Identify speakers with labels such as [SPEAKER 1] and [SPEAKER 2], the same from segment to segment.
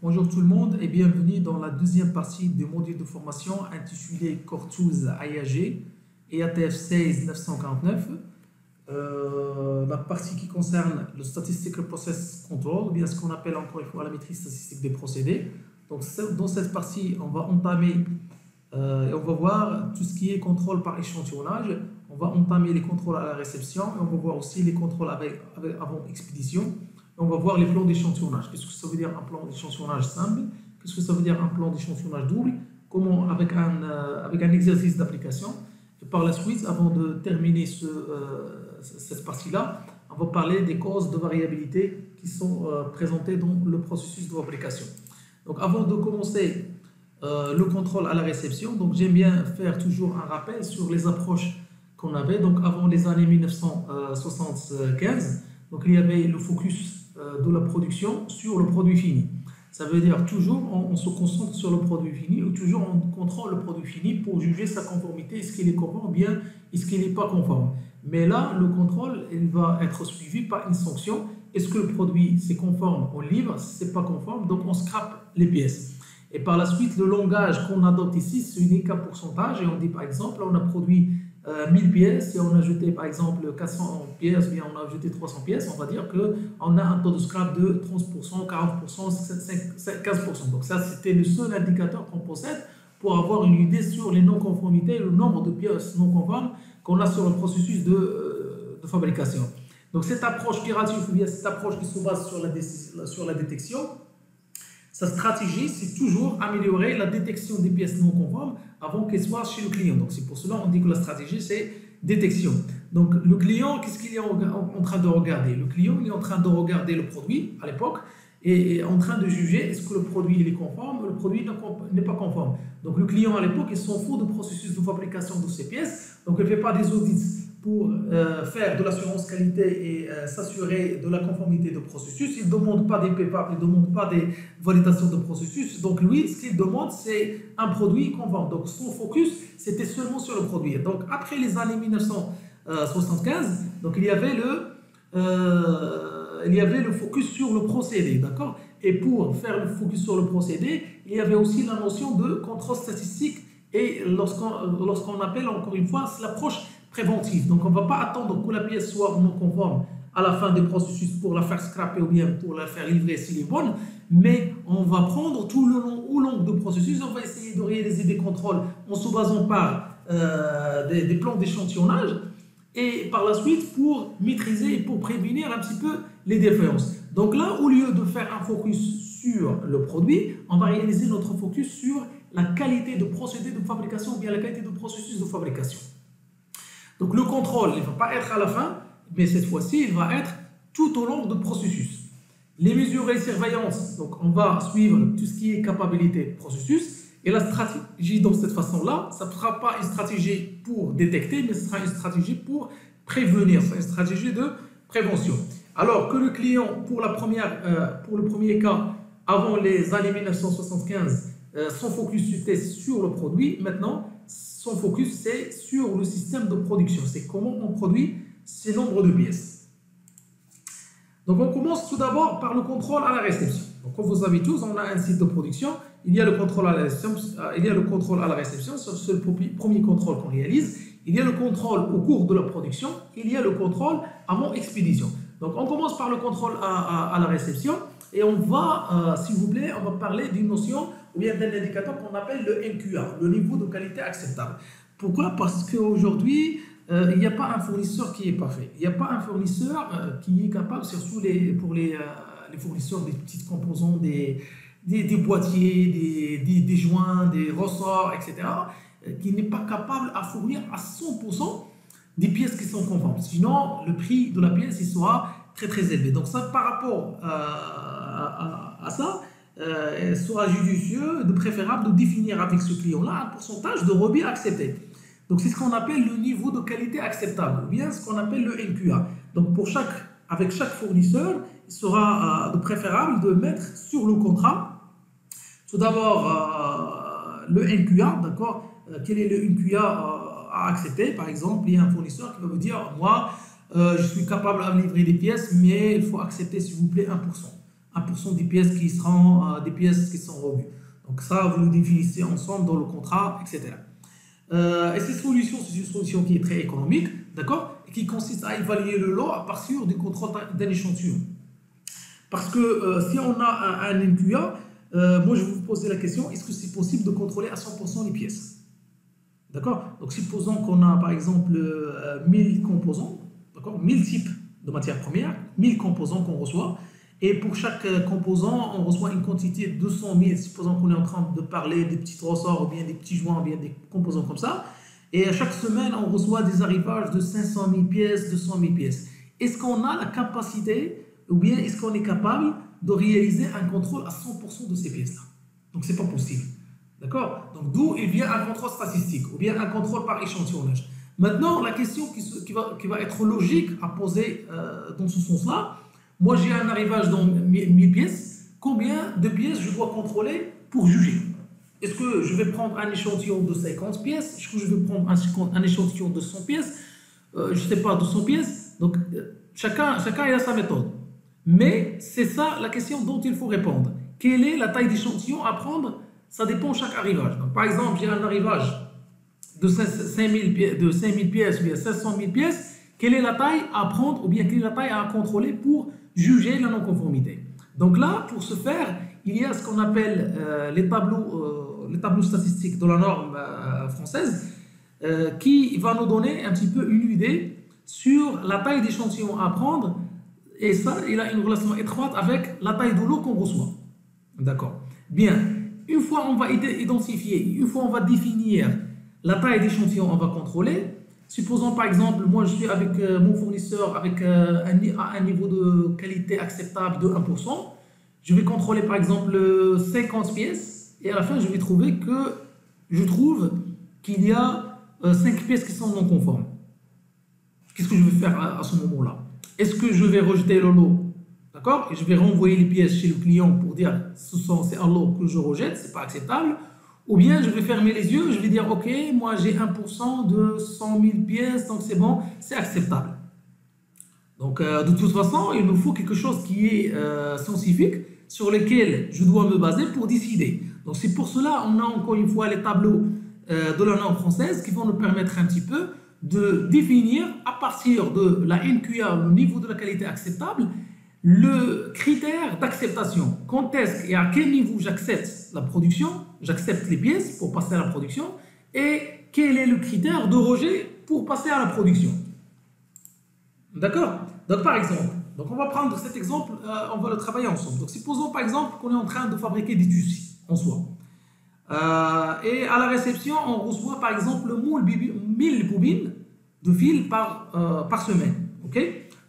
[SPEAKER 1] Bonjour tout le monde et bienvenue dans la deuxième partie du module de formation intitulé Core Tools AIAG et ATF 16949. La partie qui concerne le Statistical Process Control, ou bien ce qu'on appelle encore une fois la maîtrise statistique des procédés. Donc dans cette partie, on va entamer et on va voir tout ce qui est contrôle par échantillonnage. On va entamer les contrôles à la réception et on va voir aussi les contrôles avant expédition. On va voir les plans d'échantillonnage. Qu'est-ce que ça veut dire un plan d'échantillonnage simple? Qu'est-ce que ça veut dire un plan d'échantillonnage double? Comment, avec un exercice d'application. Et par la suite, avant de terminer cette partie-là, on va parler des causes de variabilité qui sont présentées dans le processus de fabrication. Donc avant de commencer le contrôle à la réception, donc j'aime bien faire toujours un rappel sur les approches qu'on avait. Donc avant les années 1975, donc il y avait le focus de la production sur le produit fini. Ça veut dire toujours on se concentre sur le produit fini ou toujours on contrôle le produit fini pour juger sa conformité, est-ce qu'il est conforme ou bien est-ce qu'il n'est pas conforme. Mais là, le contrôle il va être suivi par une sanction. Est-ce que le produit c'est conforme, on livre, si ce n'est pas conforme, donc on scrape les pièces. Et par la suite, le langage qu'on adopte ici, c'est unique à pourcentage et on dit par exemple, on a produit 1000 pièces, si on a jeté par exemple 400 pièces, bien on a jeté 300 pièces, on va dire qu'on a un taux de scrap de 30%, 40%, 15%. Donc ça, c'était le seul indicateur qu'on possède pour avoir une idée sur les non-conformités, le nombre de pièces non conformes qu'on a sur le processus de fabrication. Donc cette approche curative, ou bien cette approche qui se base sur la détection, sa stratégie, c'est toujours améliorer la détection des pièces non conformes avant qu'elles soient chez le client. Donc, c'est pour cela qu'on dit que la stratégie, c'est détection. Donc, le client, qu'est-ce qu'il est en train de regarder? Le client, il est en train de regarder le produit à l'époque et en train de juger est-ce que le produit il est conforme ou le produit n'est pas conforme. Donc, le client à l'époque, il s'en fout du processus de fabrication de ces pièces. Donc, il ne fait pas des audits pour faire de l'assurance qualité et s'assurer de la conformité du processus. Il ne demande pas des PPAP, il ne demande pas des validations de processus. Donc lui, ce qu'il demande, c'est un produit conforme. Donc son focus, c'était seulement sur le produit. Donc après les années 1975, donc il y avait le focus sur le procédé, d'accord? Et pour faire le focus sur le procédé, il y avait aussi la notion de contrôle statistique et lorsqu'on appelle encore une fois, c'est l'approche préventive. Donc on ne va pas attendre que la pièce soit non conforme à la fin du processus pour la faire scraper ou bien pour la faire livrer s'il est bonne, mais on va prendre tout le long du processus, on va essayer de réaliser des contrôles en se basant par des plans d'échantillonnage et par la suite pour maîtriser et pour prévenir un petit peu les défaillances. Donc là, au lieu de faire un focus sur le produit, on va réaliser notre focus sur la qualité de procédé de fabrication ou bien la qualité de processus de fabrication. Donc le contrôle, il ne va pas être à la fin, mais cette fois-ci, il va être tout au long du processus. Les mesures et surveillance, donc on va suivre tout ce qui est capacité processus. Et la stratégie dans cette façon-là, ça ne sera pas une stratégie pour détecter, mais ce sera une stratégie pour prévenir, c'est une stratégie de prévention. Alors que le client, pour le premier cas, avant les années 1975, son focus était sur le produit, maintenant, son focus, c'est sur le système de production. C'est comment on produit ces nombres de pièces. Donc, on commence tout d'abord par le contrôle à la réception. Donc, comme vous savez tous, on a un site de production. Il y a le contrôle à la réception. C'est le premier contrôle qu'on réalise. Il y a le contrôle au cours de la production. Il y a le contrôle avant expédition. Donc, on commence par le contrôle à la réception. Et on va, s'il vous plaît, on va parler d'une notion ou bien d'un indicateur qu'on appelle le NQA, le niveau de qualité acceptable. Pourquoi? Parce qu'aujourd'hui, il n'y a pas un fournisseur qui est parfait. Il n'y a pas un fournisseur qui est capable, surtout pour les fournisseurs des petits composants, des boîtiers, des joints, des ressorts, etc., qui n'est pas capable à fournir à 100% des pièces qui sont conformes. Sinon, le prix de la pièce il sera très très élevé. Donc ça, par rapport à ça, il sera judicieux, de préférable de définir avec ce client-là un pourcentage de rebais accepté. Donc c'est ce qu'on appelle le niveau de qualité acceptable, ou bien ce qu'on appelle le NQA. Donc avec chaque fournisseur, il sera de préférable de mettre sur le contrat, tout d'abord le NQA, d'accord? Quel est le NQA à accepter? Par exemple, il y a un fournisseur qui va vous dire, moi, je suis capable de livrer des pièces, mais il faut accepter s'il vous plaît 1%. 1% des pièces qui seront des pièces qui sont revues. Donc ça, vous le définissez ensemble dans le contrat, etc. Et cette solution, c'est une solution qui est très économique, d'accord, et qui consiste à évaluer le lot à partir du contrôle d'un échantillon. Parce que si on a un NQA, moi je vais vous poser la question, est-ce que c'est possible de contrôler à 100% les pièces? D'accord? Donc supposons qu'on a par exemple 1000 composants, d'accord, 1000 types de matières premières, 1000 composants qu'on reçoit, et pour chaque composant, on reçoit une quantité de 200 000, supposons qu'on est en train de parler des petits ressorts, ou bien des petits joints, ou bien des composants comme ça, et à chaque semaine, on reçoit des arrivages de 500 000 pièces, 200 000 pièces. Est-ce qu'on a la capacité, ou bien est-ce qu'on est capable de réaliser un contrôle à 100% de ces pièces-là? Donc, ce n'est pas possible. D'accord? Donc, d'où il vient un contrôle statistique, ou bien un contrôle par échantillonnage. Maintenant, la question qui va être logique à poser dans ce sens-là, moi, j'ai un arrivage dans 1000 pièces. Combien de pièces je dois contrôler pour juger? Est-ce que je vais prendre un échantillon de 50 pièces? Est-ce que je vais prendre un échantillon de 100 pièces? Je ne sais pas, 200 pièces. Donc, chacun a sa méthode. Mais c'est ça la question dont il faut répondre. Quelle est la taille d'échantillon à prendre? Ça dépend de chaque arrivage. Donc, par exemple, j'ai un arrivage de 5000 pièces ou bien 500 000 pièces. Quelle est la taille à prendre ou bien quelle est la taille à contrôler pour juger la non-conformité? Donc là, pour ce faire, il y a ce qu'on appelle les tableaux statistiques de la norme française qui va nous donner un petit peu une idée sur la taille d'échantillon à prendre, et ça, il a une relation étroite avec la taille de l'eau qu'on reçoit. D'accord. Bien, une fois on va identifier, une fois on va définir la taille d'échantillon on va contrôler. Supposons par exemple, moi je suis avec mon fournisseur avec un niveau de qualité acceptable de 1%. Je vais contrôler par exemple 50 pièces et à la fin je vais trouver qu'il y a 5 pièces qui sont non conformes. Qu'est-ce que je vais faire à ce moment-là? Est-ce que je vais rejeter le lot? D'accord? Et je vais renvoyer les pièces chez le client pour dire c'est un lot que je rejette, c'est pas acceptable. Ou bien je vais fermer les yeux, je vais dire ok, moi j'ai 1% de 100 000 pièces, donc c'est bon, c'est acceptable. Donc de toute façon, il me faut quelque chose qui est scientifique, sur lequel je dois me baser pour décider. Donc c'est pour cela on a encore une fois les tableaux de la norme française qui vont nous permettre un petit peu de définir à partir de la NQA, le niveau de la qualité acceptable, le critère d'acceptation. Quand est-ce et à quel niveau j'accepte la production, j'accepte les pièces pour passer à la production, et quel est le critère de rejet pour passer à la production. D'accord? Donc par exemple, donc on va prendre cet exemple, on va le travailler ensemble. Donc supposons par exemple qu'on est en train de fabriquer des tissus en soi. Et à la réception, on reçoit par exemple 1000 bobines de fil par semaine. Ok?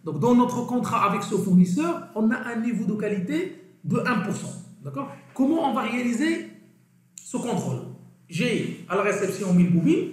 [SPEAKER 1] Donc dans notre contrat avec ce fournisseur, on a un niveau de qualité de 1%. D'accord? Comment on va réaliser ce contrôle? J'ai à la réception 1000 bobines.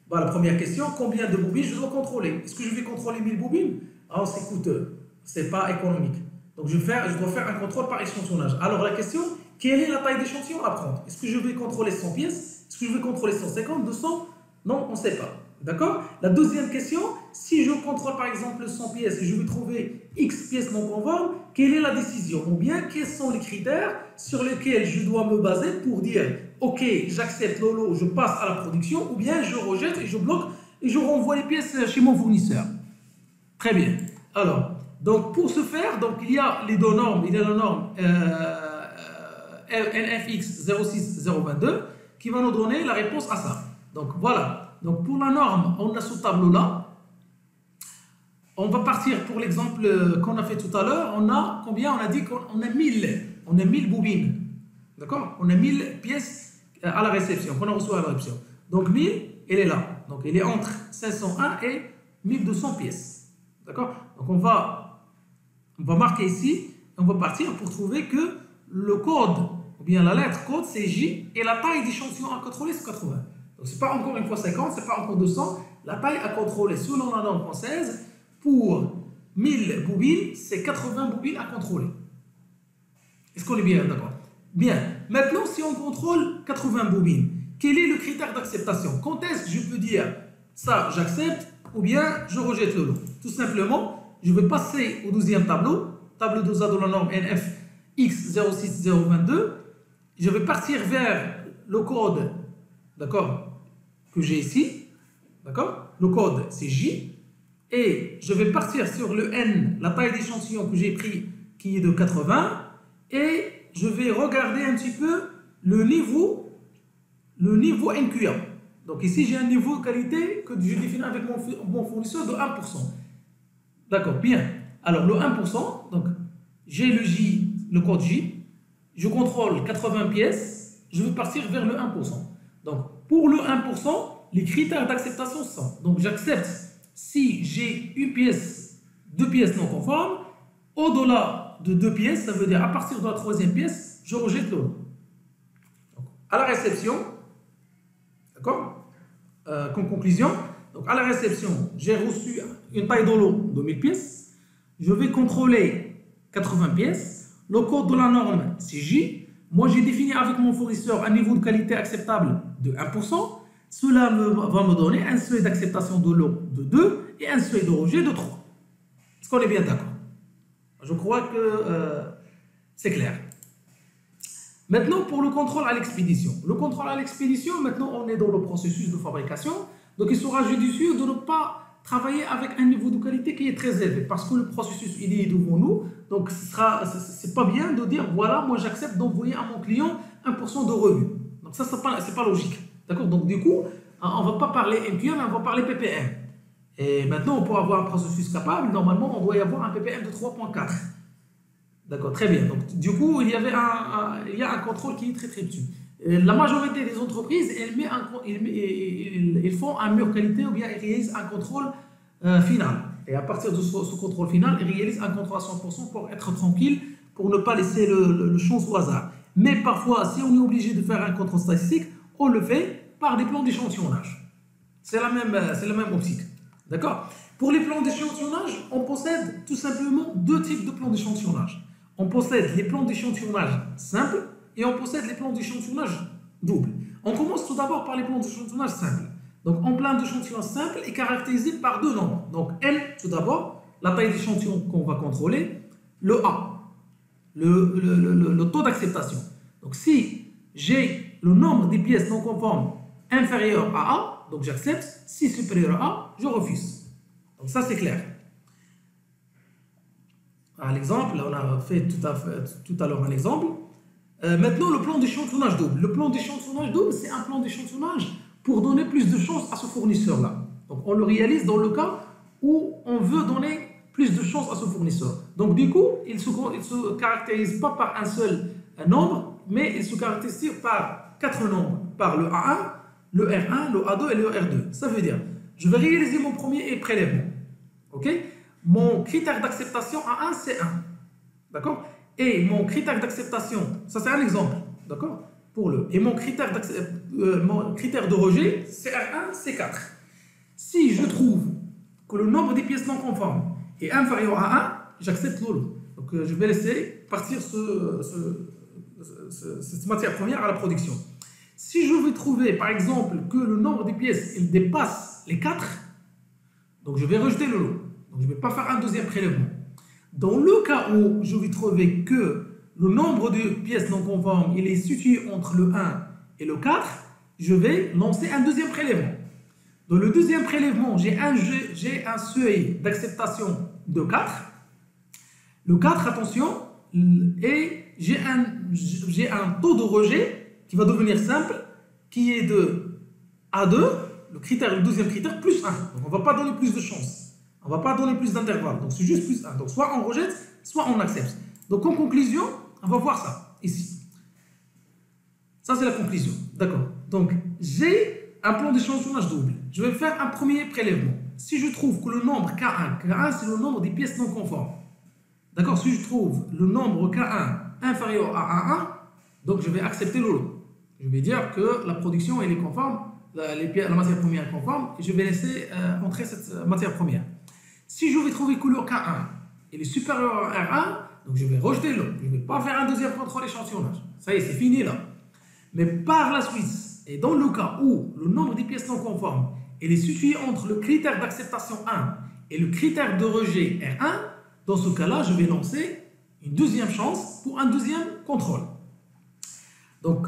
[SPEAKER 1] Bah, la première question, combien de bobines je dois contrôler? Est-ce que je vais contrôler 1000 bobines? Ah, c'est coûteux, c'est pas économique. Donc je dois faire un contrôle par échantillonnage. Alors la question, quelle est la taille d'échantillon à prendre? Est-ce que je vais contrôler 100 pièces? Est-ce que je vais contrôler 150, 200? Non, on ne sait pas. D'accord? La deuxième question, si je contrôle par exemple 100 pièces et je vais trouver X pièces non conformes, quelle est la décision? Ou bien quels sont les critères sur lesquels je dois me baser pour dire ok, j'accepte le lot, je passe à la production, ou bien je rejette et je bloque et je renvoie les pièces chez mon fournisseur. Très bien. Alors, donc pour ce faire, donc il y a les deux normes, il y a la norme NFX 06022 qui va nous donner la réponse à ça. Donc voilà. Donc pour la norme, on a ce tableau-là. On va partir pour l'exemple qu'on a fait tout à l'heure. On a combien? On a dit qu'on a 1000 bobines. D'accord? On a 1000 pièces à la réception, qu'on a reçu à la réception. Donc 1000, elle est là. Donc elle est entre 501 et 1200 pièces. D'accord? Donc on va marquer ici, on va partir pour trouver que le code, ou bien la lettre code, c'est J, et la taille d'échantillon à contrôler, c'est 80. Donc ce n'est pas encore une fois 50, ce n'est pas encore 200. La taille à contrôler selon la norme française, pour 1000 bobines, c'est 80 bobines à contrôler. Est-ce qu'on est bien d'accord? Bien. Maintenant, si on contrôle 80 bobines, quel est le critère d'acceptation? Quand est-ce que je peux dire ça, j'accepte, ou bien je rejette le lot? Tout simplement, je vais passer au deuxième tableau 2A de la norme NF X06022, je vais partir vers le code, d'accord, que j'ai ici, d'accord, le code c'est J, et je vais partir sur le N, la taille d'échantillon que j'ai pris, qui est de 80, et je vais regarder un petit peu le niveau NQA. Donc ici, j'ai un niveau de qualité que je définis avec mon fournisseur de 1%. D'accord, bien. Alors le 1%, donc j'ai le J, le code J, je contrôle 80 pièces, je vais partir vers le 1%. Donc pour le 1%, les critères d'acceptation sont, donc j'accepte si j'ai une pièce, deux pièces non conformes, au-delà de deux pièces, ça veut dire à partir de la troisième pièce, je rejette le lot. À la réception, d'accord, comme conclusion, donc à la réception, j'ai reçu une taille de lot de 1000 pièces, je vais contrôler 80 pièces, le code de la norme c'est J, moi j'ai défini avec mon fournisseur un niveau de qualité acceptable de 1%, cela va me donner un seuil d'acceptation de lot de 2 et un seuil de rejet de 3. Est-ce qu'on est bien d'accord? Je crois que c'est clair. Maintenant, pour le contrôle à l'expédition. Le contrôle à l'expédition, maintenant, on est dans le processus de fabrication. Donc, il sera judicieux de ne pas travailler avec un niveau de qualité qui est très élevé parce que le processus, il est devant nous. Donc, c'est pas bien de dire, voilà, moi, j'accepte d'envoyer à mon client 1% de revenu. Donc, ça, c'est pas logique. D'accord? Donc, du coup, on ne va pas parler MQM, on va parler PPM. Et maintenant, pour avoir un processus capable, normalement, on doit y avoir un PPM de 3.4. D'accord, très bien. Donc, du coup, il y a un contrôle qui est très dessus. La majorité des entreprises, ils font un mur qualité ou bien ils réalisent un contrôle final. Et à partir de ce contrôle final, ils réalisent un contrôle à 100% pour être tranquille, pour ne pas laisser le champ au hasard. Mais parfois, si on est obligé de faire un contrôle statistique, on le fait par des plans d'échantillonnage. C'est la même optique. D'accord? Pour les plans d'échantillonnage, on possède tout simplement deux types de plans d'échantillonnage. On possède les plans d'échantillonnage simples et on possède les plans d'échantillonnage doubles. On commence tout d'abord par les plans d'échantillonnage simples. Donc, un plan d'échantillonnage simple est caractérisé par deux nombres. Donc, L, tout d'abord, la taille d'échantillon qu'on va contrôler, le A, le taux d'acceptation. Donc, si j'ai le nombre des pièces non conformes inférieur à A, donc j'accepte. Si supérieur à A, je refuse. Donc, ça, c'est clair. L'exemple, on a fait tout à l'heure un exemple. Maintenant, le plan d'échantillonnage double. Le plan d'échantillonnage double, c'est un plan d'échantillonnage pour donner plus de chance à ce fournisseur-là. Donc, on le réalise dans le cas où on veut donner plus de chance à ce fournisseur. Donc, du coup, il ne se caractérise pas par un seul nombre, mais il se caractérise par 4 nombres, par le A1, le R1, le A2 et le R2. Ça veut dire, je vais réaliser mon premier prélèvement. OK? Mon critère d'acceptation A1, c'est 1. D'accord? Et mon critère d'acceptation, ça c'est un exemple. D'accord? Et mon critère de rejet, c'est R1, c'est 4. Si je trouve que le nombre des pièces non conformes est inférieur à 1, j'accepte le lot. Donc je vais laisser partir cette matière première à la production. Si je vais trouver par exemple que le nombre des pièces il dépasse les 4, donc je vais rejeter le lot. Donc je ne vais pas faire un deuxième prélèvement. Dans le cas où je vais trouver que le nombre de pièces non conformes il est situé entre le 1 et le 4, je vais lancer un deuxième prélèvement. Dans le deuxième prélèvement, j'ai un seuil d'acceptation de 4. Le 4, attention, et j'ai un taux de rejet qui va devenir simple, qui est de A2, le deuxième critère, plus 1. Donc on ne va pas donner plus de chance. On ne va pas donner plus d'intervalles. Donc c'est juste plus 1. Donc soit on rejette, soit on accepte. Donc en conclusion, on va voir ça ici. Ça c'est la conclusion. D'accord. Donc j'ai un plan d'échantillonnage double. Je vais faire un premier prélèvement. Si je trouve que le nombre K1 c'est le nombre des pièces non conformes. D'accord. Si je trouve le nombre K1 inférieur à A1, donc je vais accepter le lot. Je vais dire que la production elle est conforme, la matière première est conforme, et je vais laisser entrer cette matière première. Si je vais trouver que le K1 il est supérieur à R1, donc je vais rejeter le lot. Je ne vais pas faire un deuxième contrôle échantillonnage. Ça y est, c'est fini là. Mais par la suite, et dans le cas où le nombre des pièces non conformes il est situé entre le critère d'acceptation 1 et le critère de rejet R1, dans ce cas-là, je vais lancer Une deuxième chance pour un deuxième contrôle. Donc,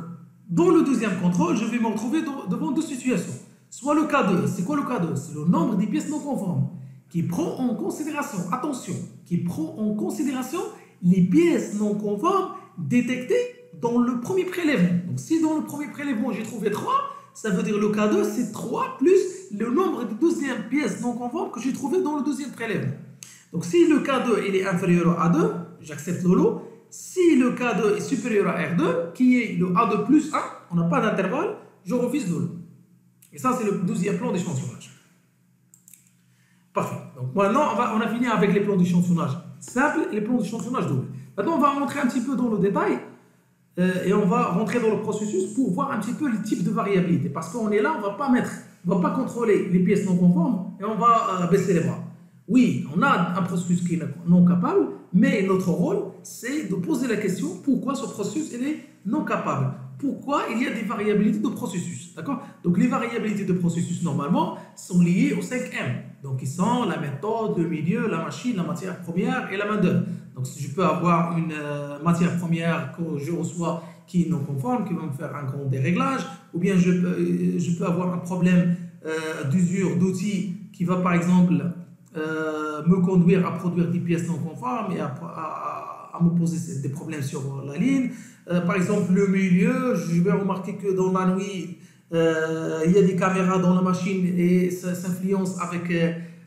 [SPEAKER 1] dans le deuxième contrôle, je vais me retrouver devant deux situations. Soit le cas 2, c'est quoi le cas 2? C'est le nombre des pièces non conformes qui prend en considération, attention, qui prend en considération les pièces non conformes détectées dans le premier prélèvement. Donc, si dans le premier prélèvement, j'ai trouvé 3, ça veut dire le cas 2, c'est 3 plus le nombre de deuxième pièces non conformes que j'ai trouvé dans le deuxième prélèvement. Donc, si le cas 2 il est inférieur à A2, j'accepte le lot. Si le cas 2 est supérieur à R2, qui est le A2 plus 1, on n'a pas d'intervalle, je refuse le lot. Et ça, c'est le deuxième plan d'échantillonnage. Parfait. Donc maintenant, on a fini avec les plans d'échantillonnage simples et les plans d'échantillonnage doubles. Maintenant, on va rentrer un petit peu dans le détail et on va rentrer dans le processus pour voir un petit peu les types de variabilité. Parce qu'on est là, on va pas contrôler les pièces non conformes et on va baisser les bras. Oui, on a un processus qui est non capable, mais notre rôle, c'est de poser la question pourquoi ce processus est non capable. Pourquoi il y a des variabilités de processus. D'accord? Donc les variabilités de processus, normalement, sont liées aux 5 M. Donc ils sont la méthode, le milieu, la machine, la matière première et la main-d'œuvre. Donc si je peux avoir une matière première que je reçois qui est non conforme, qui va me faire un grand déréglage, ou bien je peux avoir un problème d'usure d'outils qui va par exemple me conduire à produire des pièces non conformes et à me poser des problèmes sur la ligne. Par exemple, le milieu, je vais remarquer que dans la nuit, il y a des caméras dans la machine et ça s'influence avec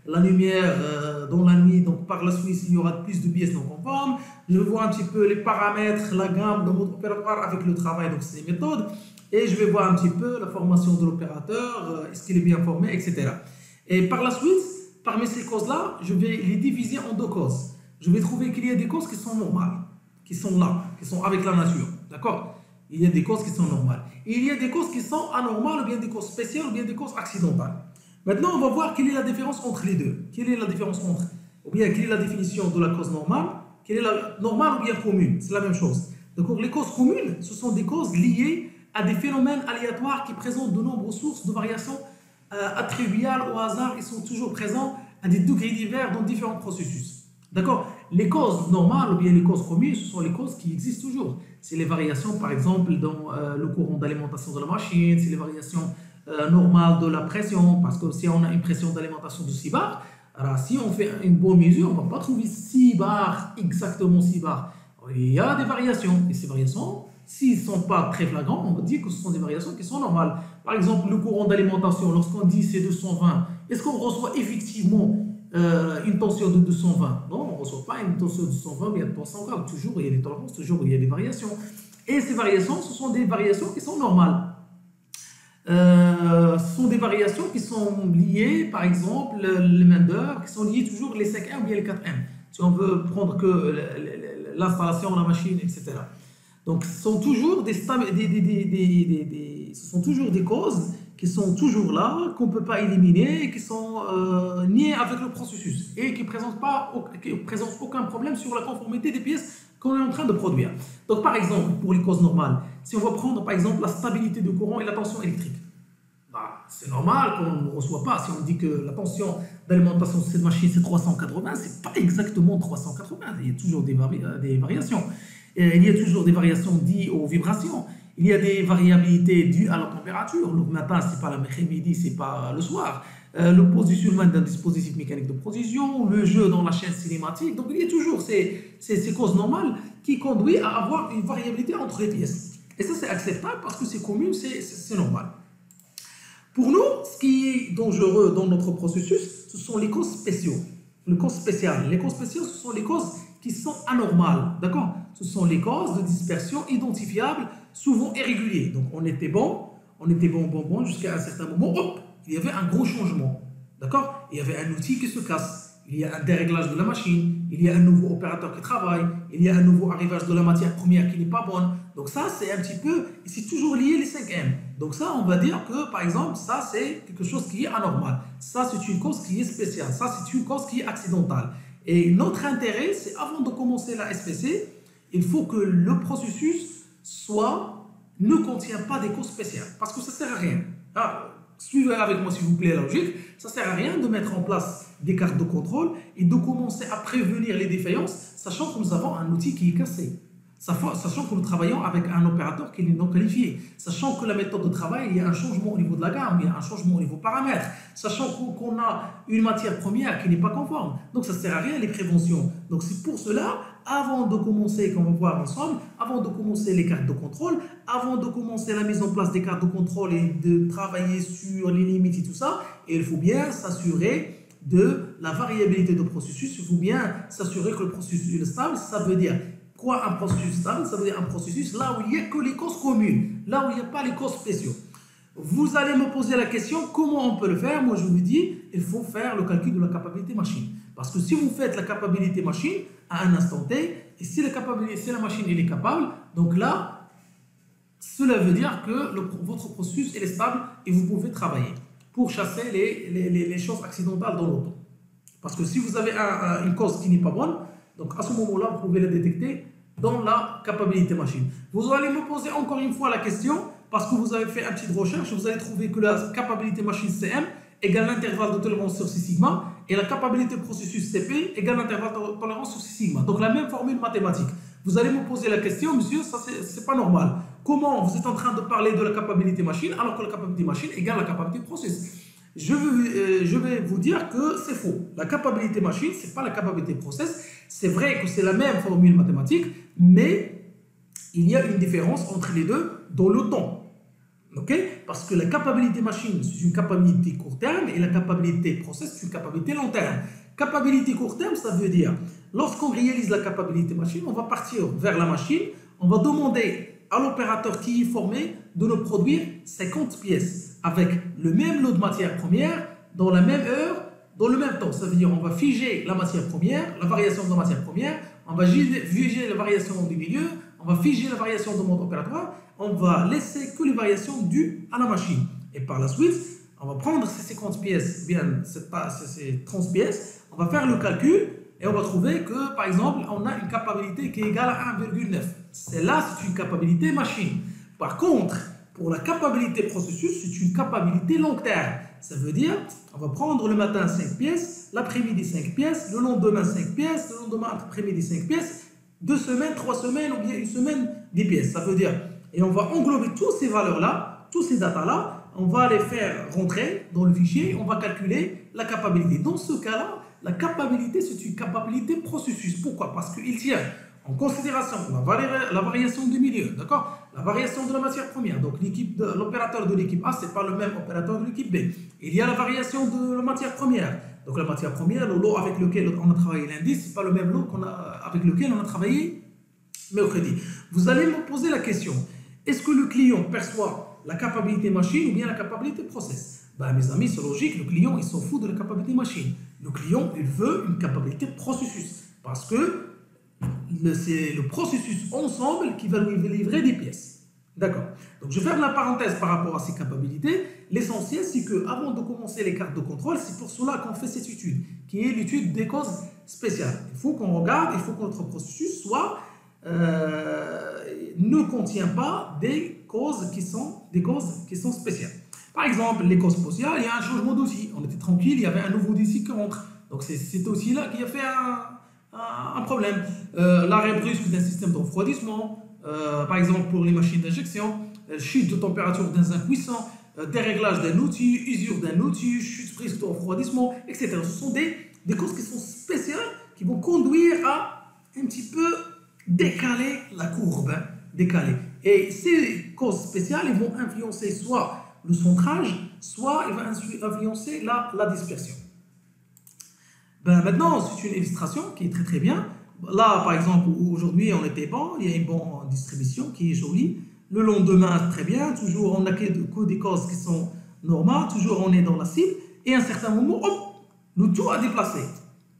[SPEAKER 1] la lumière dans la nuit. Donc, par la suite, il y aura plus de pièces non conformes. Je vais voir un petit peu les paramètres, la gamme, le mode opératoire avec le travail, donc c'est les méthodes. Et je vais voir un petit peu la formation de l'opérateur, est-ce qu'il est bien formé, etc. Et par la suite, parmi ces causes-là, je vais les diviser en deux causes. Je vais trouver qu'il y a des causes qui sont normales, qui sont là, qui sont avec la nature. D'accord? Il y a des causes qui sont normales. Et il y a des causes qui sont anormales, ou bien des causes spéciales, ou bien des causes accidentales. Maintenant, on va voir quelle est la différence entre les deux. Quelle est la différence entre, ou bien quelle est la définition de la cause normale, quelle est la normale ou bien commune. C'est la même chose. Donc, les causes communes, ce sont des causes liées à des phénomènes aléatoires qui présentent de nombreuses sources de variations attribuables au hasard. Ils sont toujours présents à des degrés divers dans différents processus. D'accord? Les causes normales ou bien les causes communes, ce sont les causes qui existent toujours. C'est les variations, par exemple, dans le courant d'alimentation de la machine, c'est les variations normales de la pression, parce que si on a une pression d'alimentation de 6 bars, alors si on fait une bonne mesure, on ne va pas trouver 6 bars, exactement 6 bars. Il y a des variations, et ces variations, s'ils ne sont pas très flagrants, on va dire que ce sont des variations qui sont normales. Par exemple, le courant d'alimentation, lorsqu'on dit c'est 220, est-ce qu'on reçoit effectivement une tension de 220? Non, on ne reçoit pas une tension de 220, mais il y a 300 grammes. Toujours, il y a des tolérances, toujours, il y a des variations. Et ces variations, ce sont des variations qui sont normales. Ce sont des variations qui sont liées, par exemple, les main-d'œuvre, qui sont liées toujours les 5M ou bien les 4M. Si on veut prendre que l'installation, la machine, etc. Donc, ce sont toujours ce sont toujours des causes qui sont toujours là, qu'on ne peut pas éliminer, qui sont liées avec le processus et qui ne présentent aucun problème sur la conformité des pièces qu'on est en train de produire. Donc, par exemple, pour les causes normales, si on va prendre par exemple la stabilité du courant et la tension électrique, bah, c'est normal qu'on ne reçoit pas. Si on dit que la tension d'alimentation de cette machine c'est 380, c'est pas exactement 380. Il y a toujours des variations. Il y a toujours des variations liées aux vibrations. Il y a des variabilités dues à la température. Le matin, ce n'est pas l'après-midi, ce n'est pas le soir. Le positionnement d'un dispositif mécanique de position, le jeu dans la chaîne cinématique. Donc, il y a toujours ces causes normales qui conduisent à avoir une variabilité entre les pièces. Et ça, c'est acceptable parce que c'est commun, c'est normal. Pour nous, ce qui est dangereux dans notre processus, ce sont les causes spéciaux. Les causes spéciales. Les causes spéciales, ce sont les causes qui sont anormales. D'accord? Ce sont les causes de dispersion identifiables, souvent irréguliers. Donc, on était bon, jusqu'à un certain moment, hop, il y avait un gros changement. D'accord? Il y avait un outil qui se casse. Il y a un déréglage de la machine, il y a un nouveau opérateur qui travaille, il y a un nouveau arrivage de la matière première qui n'est pas bonne. Donc ça, c'est un petit peu, c'est toujours lié les 5M. Donc ça, on va dire que, par exemple, ça, c'est quelque chose qui est anormal. Ça, c'est une cause qui est spéciale. Ça, c'est une cause qui est accidentale. Et notre intérêt, c'est avant de commencer la SPC, il faut que le processus ne contient pas des causes spéciales. Parce que ça ne sert à rien. suivez avec moi s'il vous plaît la logique, ça ne sert à rien de mettre en place des cartes de contrôle et de commencer à prévenir les défaillances, sachant que nous avons un outil qui est cassé. Sachant que nous travaillons avec un opérateur qui est non qualifié, sachant que la méthode de travail, il y a un changement au niveau de la gamme, il y a un changement au niveau paramètres, sachant qu'on a une matière première qui n'est pas conforme. Donc ça ne sert à rien les préventions. Donc c'est pour cela, avant de commencer, qu'on va voir ensemble, avant de commencer les cartes de contrôle, avant de commencer la mise en place des cartes de contrôle et de travailler sur les limites et tout ça, il faut bien s'assurer de la variabilité du processus, il faut bien s'assurer que le processus est stable. Ça veut dire quoi un processus stable? Ça veut dire un processus là où il n'y a que les causes communes, là où il n'y a pas les causes spéciaux. Vous allez me poser la question, comment on peut le faire? Moi je vous dis, il faut faire le calcul de la capacité machine. Parce que si vous faites la capacité machine à un instant T, et si la machine elle est capable, donc là, cela veut dire que votre processus est stable et vous pouvez travailler pour chasser les choses accidentales dans l'auto. Parce que si vous avez une cause qui n'est pas bonne, donc à ce moment-là, vous pouvez la détecter dans la capacité machine. Vous allez me poser encore une fois la question, parce que vous avez fait une petite recherche, vous allez trouver que la capacité machine CM égale l'intervalle de tolérance sur 6 sigma, et la capacité processus CP égale l'intervalle de tolérance sur 6 sigma. Donc la même formule mathématique. Vous allez me poser la question, monsieur, ça c'est pas normal. Comment vous êtes en train de parler de la capacité machine alors que la capacité machine égale la capacité process? Je vais vous dire que c'est faux. La capacité machine, ce n'est pas la capacité process. C'est vrai que c'est la même formule mathématique, mais il y a une différence entre les deux dans le temps. Okay? Parce que la capacité machine, c'est une capacité court terme et la capacité process, c'est une capacité long terme. Capacité court terme, ça veut dire, lorsqu'on réalise la capacité machine, on va partir vers la machine, on va demander à l'opérateur qui est formé de nous produire 50 pièces avec le même lot de matière première, dans la même heure, dans le même temps. Ça veut dire on va figer la matière première, la variation de la matière première, on va figer la variation du milieu, on va figer la variation de mode opératoire, on va laisser que les variations dues à la machine. Et par la suite, on va prendre ces 50 pièces, bien ces 30 pièces, on va faire le calcul et on va trouver que, par exemple, on a une capacité qui est égale à 1,9. Celle-là, c'est une capacité machine. Par contre, pour la capacité processus, c'est une capacité long terme. Ça veut dire, on va prendre le matin 5 pièces, l'après-midi 5 pièces, le lendemain 5 pièces, le lendemain après-midi 5 pièces, 2 semaines, 3 semaines ou bien une semaine 10 pièces. Ça veut dire, et on va englober toutes ces valeurs-là, tous ces datas-là, on va les faire rentrer dans le fichier, on va calculer la capacité. Dans ce cas-là, la capacité, c'est une capacité processus. Pourquoi? Parce qu'il tient en considération la variation du milieu, d'accord? La variation de la matière première. Donc l'opérateur de l'équipe A, ce n'est pas le même opérateur de l'équipe B. Il y a la variation de la matière première. Donc la matière première, le lot avec lequel on a travaillé lundi, ce n'est pas le même lot avec lequel on a travaillé mercredi. Vous allez me poser la question, est-ce que le client perçoit la capacité machine ou bien la capacité process? Ben, mes amis, c'est logique, le client, il s'en fout de la capacité machine. Le client, il veut une capacité processus. Parce que c'est le processus ensemble qui va lui livrer des pièces. D'accord. Donc, je ferme la parenthèse par rapport à ces capacités. L'essentiel, c'est qu'avant de commencer les cartes de contrôle, c'est pour cela qu'on fait cette étude, qui est l'étude des causes spéciales. Il faut qu'on regarde, il faut que notre processus ne contient pas des causes qui sont spéciales. Par exemple, les causes spéciales, il y a un changement d'outil. On était tranquille, il y avait un nouveau outil qui rentre. Donc, c'est cet outil-là qui a fait un problème. L'arrêt brusque d'un système de refroidissement, par exemple pour les machines d'injection, chute de température dans un cuisson, dérèglage d'un outil, usure d'un outil, chute brusque de refroidissement, etc. Ce sont des causes qui sont spéciales, qui vont conduire à un petit peu décaler la courbe. Décaler. Et ces causes spéciales, ils vont influencer soit le centrage, soit il va influencer la dispersion. Ben maintenant, c'est une illustration qui est très très bien. Là, par exemple, aujourd'hui, on était bon, il y a une bonne distribution qui est jolie. Le lendemain, très bien. Toujours, on n'a que des causes qui sont normales. Toujours, on est dans la cible. Et à un certain moment, hop, le tout a déplacé.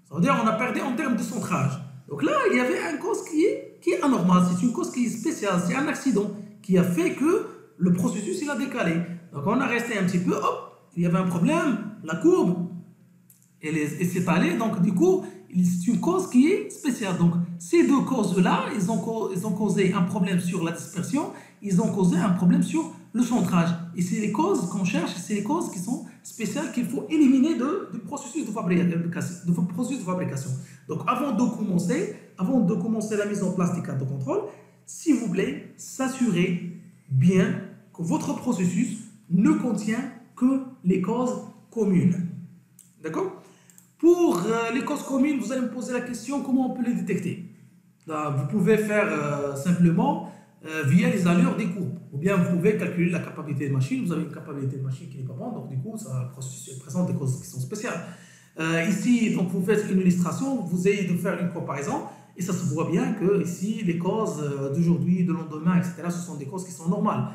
[SPEAKER 1] Ça veut dire qu'on a perdu en termes de centrage. Donc là, il y avait une cause qui est anormale. C'est une cause qui est spéciale. C'est un accident qui a fait que le processus, il a décalé. Donc, on a resté un petit peu, hop, il y avait un problème, la courbe, elle s'est allée. Donc, du coup, c'est une cause qui est spéciale. Donc, ces deux causes-là, ils ont causé un problème sur la dispersion ils ont causé un problème sur le centrage. Et c'est les causes qu'on cherche, c'est les causes qui sont spéciales qu'il faut éliminer du processus de fabrication. Donc avant de commencer la mise en place des cartes de contrôle, s'il vous plaît, s'assurez bien que votre processus ne contient que les causes communes. D'accord? Pour les causes communes, vous allez me poser la question comment on peut les détecter. Là, vous pouvez faire simplement via les allures des courbes. Ou bien vous pouvez calculer la capacité de machine. Vous avez une capacité de machine qui n'est pas bonne, donc du coup, le processus présente des causes qui sont spéciales. Ici, donc, vous faites une illustration, vous essayez de faire une comparaison, et ça se voit bien que ici, les causes d'aujourd'hui, de lendemain, etc., ce sont des causes qui sont normales.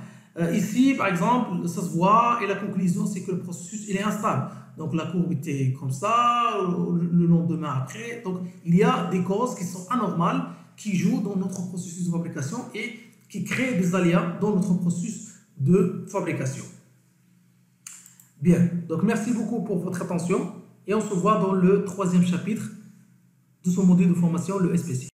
[SPEAKER 1] Ici, par exemple, ça se voit, et la conclusion, c'est que le processus, il est instable. Donc, la courbe était comme ça, le lendemain après. Donc, il y a des causes qui sont anormales, qui jouent dans notre processus de fabrication et qui créent des aléas dans notre processus de fabrication. Bien, donc merci beaucoup pour votre attention et on se voit dans le 3e chapitre de ce module de formation, le SPC.